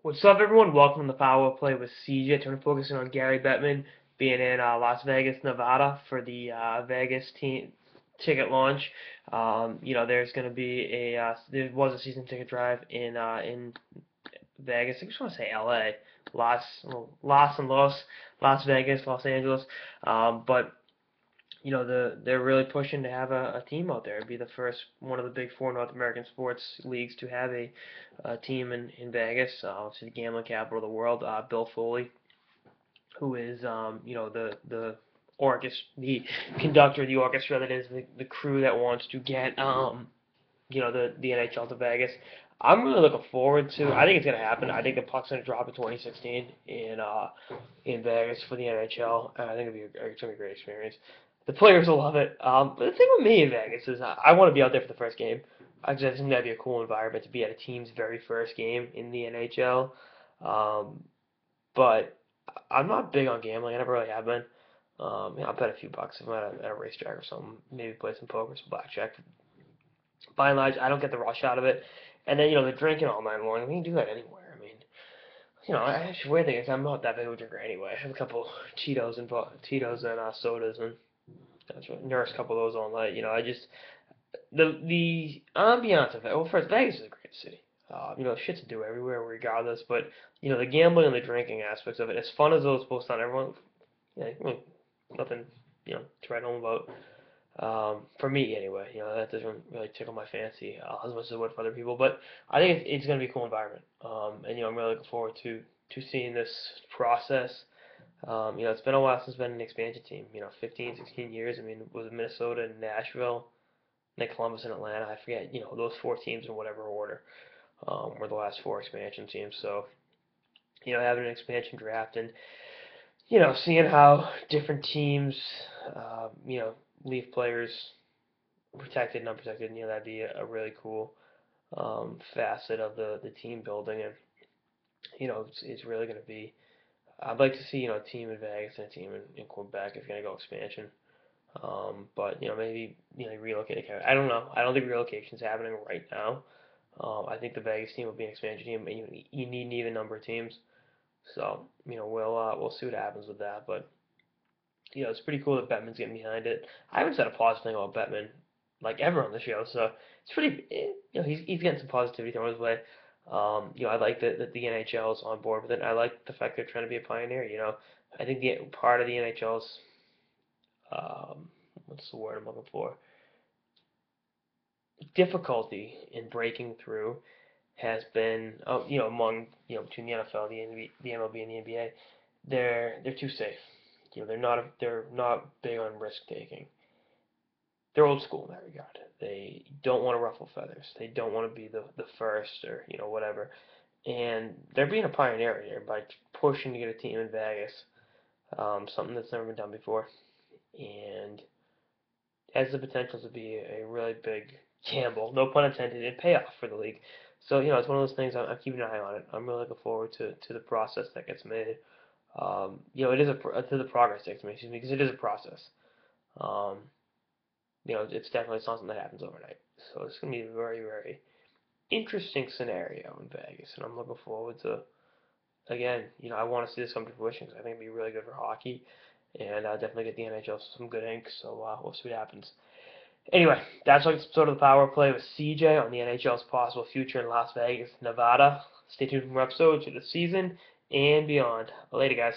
What's up, everyone? Welcome to the Power Play with CJ. Today we're focusing on Gary Bettman being in Las Vegas, Nevada for the Vegas team ticket launch. There's going to be there was a season ticket drive in Vegas. I just want to say L.A. Las Vegas, Los Angeles. But they're really pushing to have a team out there. It'd be the first one of the big four North American sports leagues to have a team in Vegas. Obviously, the gambling capital of the world. Bill Foley, who is the conductor of the orchestra that is the crew that wants to get the NHL to Vegas. I'm really looking forward to. I think it's gonna happen. I think the puck's gonna drop in 2016 in Vegas for the NHL. I think it's gonna be a great experience. The players will love it. But the thing with me in Vegas is I want to be out there for the first game. I just think that'd be a cool environment to be at a team's very first game in the NHL. Um, but I'm not big on gambling. I never really have been. I'll bet a few bucks if I'm at a racetrack or something. Maybe play some poker, some blackjack. By and large, I don't get the rush out of it. And then, the drinking all night long, I mean, you can do that anywhere. I mean, actually, weird thing is I'm not that big of a drinker anyway. I have a couple Tito's and sodas, and that's right, nurse a couple of those all night. I just the ambiance of it. Well, first, Vegas is a great city. Shit to do everywhere, regardless. But the gambling and the drinking aspects of it, as fun as those posts on everyone, I mean, nothing to write home about. For me anyway, that doesn't really tickle my fancy as much as it would for other people. But I think it's going to be a cool environment, and I'm really looking forward to seeing this process. It's been a while since been an expansion team. 15, 16 years. I mean, was it Minnesota and Nashville, then Columbus and Atlanta? I forget. Those four teams in whatever order were the last four expansion teams. So having an expansion draft and seeing how different teams, leave players protected and unprotected, that'd be a really cool facet of the team building. And, it's really going to be, I'd like to see, a team in Vegas and a team in Quebec is going to go expansion. But, maybe, relocate. I don't know. I don't think relocation's happening right now. I think the Vegas team will be an expansion team, and you need an even number of teams. So, we'll see what happens with that. But it's pretty cool that Bettman's getting behind it. I haven't said a positive thing about Bettman, like ever on the show, so it's pretty. He's getting some positivity thrown his way. I like that the NHL is on board with it. I like the fact they're trying to be a pioneer. I think the part of the NHL's what's the word I'm looking for? Difficulty in breaking through has been, among between the NFL, the MLB, and the NBA, they're too safe. They're not big on risk taking. They're old school in that regard. They don't want to ruffle feathers. They don't want to be the first or whatever. And they're being a pioneer here by pushing to get a team in Vegas, something that's never been done before, and has the potential to be a really big gamble, no pun intended, and payoff for the league. So it's one of those things. I'm keeping an eye on it. I'm really looking forward to the process that gets made. It is to the progress that gets made, excuse me, because it is a process. Um, it's definitely something that happens overnight. So it's going to be a very, very interesting scenario in Vegas, and I'm looking forward to. Again, I want to see this come to fruition because I think it'd be really good for hockey, and definitely get the NHL some good ink. So we'll see what happens. Anyway, that's our episode of the Power Play with CJ on the NHL's possible future in Las Vegas, Nevada. Stay tuned for more episodes of the season and beyond. Later, guys.